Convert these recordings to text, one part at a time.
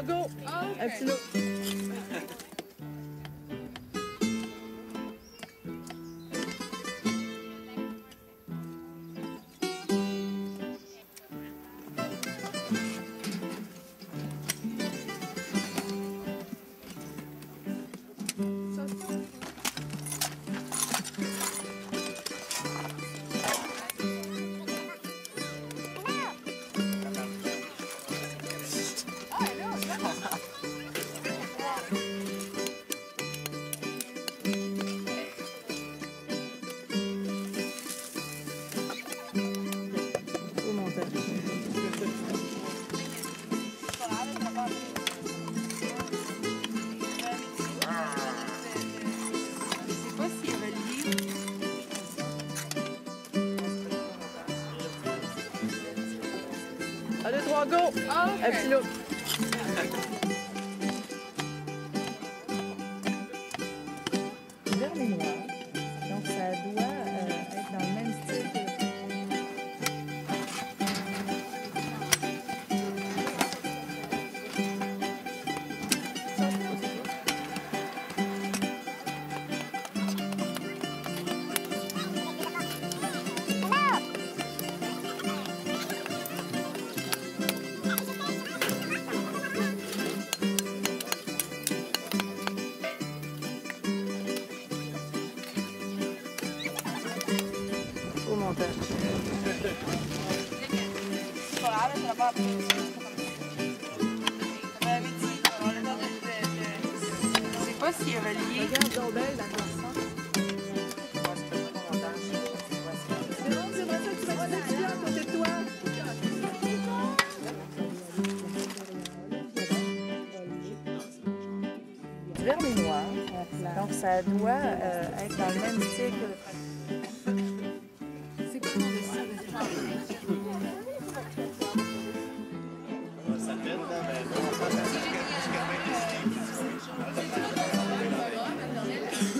3, go! Un petit lot. Un, deux, trois, go! Un petit lot. Vert et noir. Donc ça doit être dans le même style que Au montage. Je sais pas s'il y avait lié. Regarde donc belle la croissance. C'est bon, j'aimerais ça que tu fasses des clients à côté de toi. vert et noir. Donc ça doit être dans le même style que le C'est quoi le nom de ça?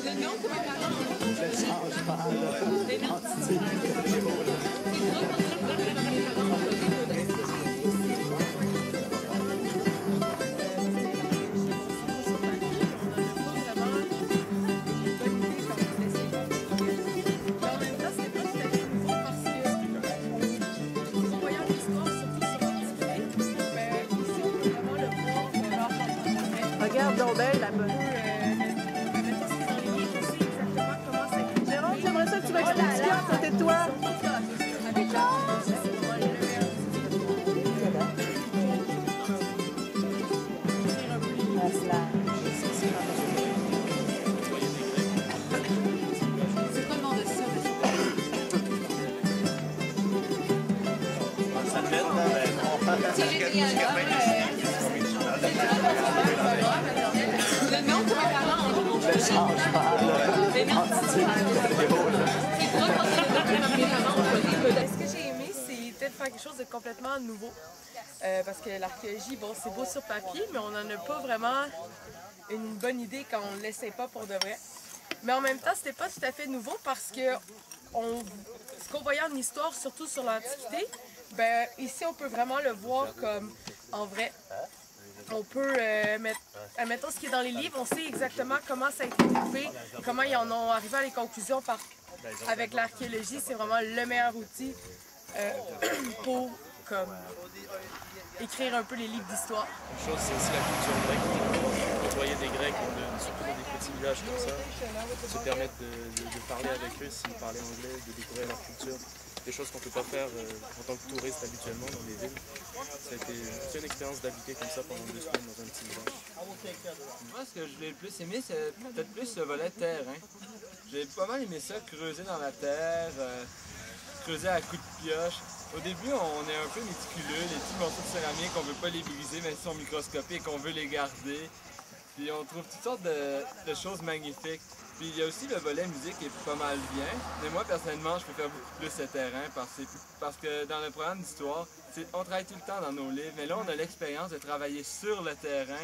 Le nom que mes Regarde donc belle la bonne. Jérôme, j'aimerais ça que tu m'expliques ce qu'il y a à côté de toi. C'est quoi le nom de ça? Le nom que mes parents ont donné. Ce que j'ai aimé, c'est peut-être faire quelque chose de complètement nouveau. Parce que l'archéologie, bon, c'est beau sur papier, mais on n'en a pas vraiment une bonne idée quand on ne l'essaie pas pour de vrai. Mais en même temps, c'était pas tout à fait nouveau parce que ce qu'on voyait en histoire, surtout sur l'Antiquité, ben, ici, on peut vraiment le voir comme en vrai. On peut mettre, admettons ce qui est dans les livres, on sait exactement comment ça a été prouvé, comment ils en ont arrivé à les conclusions avec l'archéologie. C'est vraiment le meilleur outil pour écrire un peu les livres d'histoire. Une chose, c'est aussi la culture grecque. Côtoyer des Grecs, surtout dans des petits villages comme ça, se permettre de parler avec eux, s'ils parlaient anglais, de découvrir leur culture. Des choses qu'on ne peut pas faire en tant que touriste habituellement dans les villes. Ça a été une expérience d'habiter comme ça pendant 2 semaines dans un petit village. Moi, ce que je l'ai le plus aimé, c'est peut-être plus le volet terrain. J'ai pas mal aimé ça, creuser dans la terre, creuser à coups de pioche. Au début, on est un peu méticuleux, les petits morceaux de céramique, on veut pas les briser, même s'ils sont microscopiques, on veut les garder. Puis on trouve toutes sortes de choses magnifiques. Puis il y a aussi le volet musique qui est pas mal bien, mais moi personnellement je préfère beaucoup plus ce terrain parce que dans le programme d'histoire, on travaille tout le temps dans nos livres, mais là on a l'expérience de travailler sur le terrain,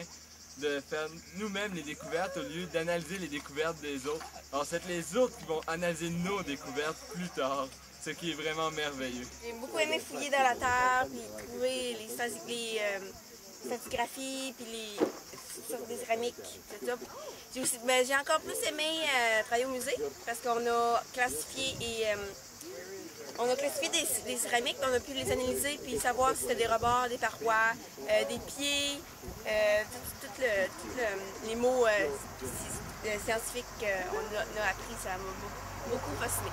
de faire nous-mêmes les découvertes au lieu d'analyser les découvertes des autres. Alors c'est les autres qui vont analyser nos découvertes plus tard, ce qui est vraiment merveilleux. J'ai beaucoup aimé fouiller dans la terre, puis trouver stratigraphie, puis sur des céramiques, tout ça. J'ai encore plus aimé travailler au musée parce qu'on a classifié des céramiques, on a pu les analyser puis savoir si c'était des rebords, des parois, des pieds, les mots scientifiques qu'on a appris, ça m'a beaucoup fasciné.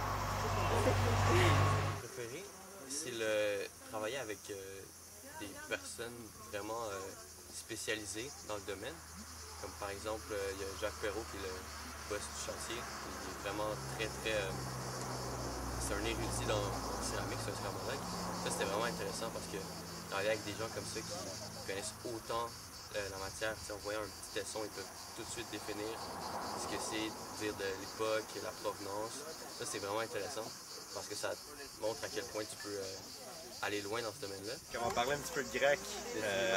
Mon préféré, c'est travailler avec des personnes vraiment spécialisées dans le domaine. Comme par exemple, il y a Jacques Perrault qui est le boss du chantier. Il est vraiment c'est un érudit dans la céramique, c'est un céramologue. Ça, c'était vraiment intéressant parce que travailler avec des gens comme ça qui connaissent autant la matière, en voyant un petit tesson, ils peuvent tout de suite définir ce que c'est, dire de l'époque, la provenance. Ça, c'est vraiment intéressant parce que ça montre à quel point tu peux aller loin dans ce domaine-là. On va parler un petit peu de grec,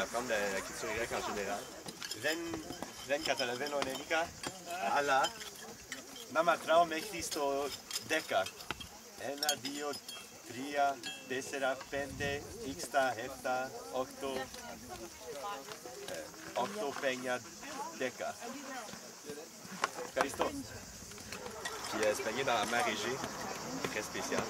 apprendre la culture grecque en général. Δεν καταλαβαίνω ελληνικά, αλλά να μετράω μέχρι στο 10. 1, 2, 3, 4, 5, 6, 7, 8, 8, 5, 10. Ευχαριστώ. Puis se baigner dans la mer Égée, c'est très spécial.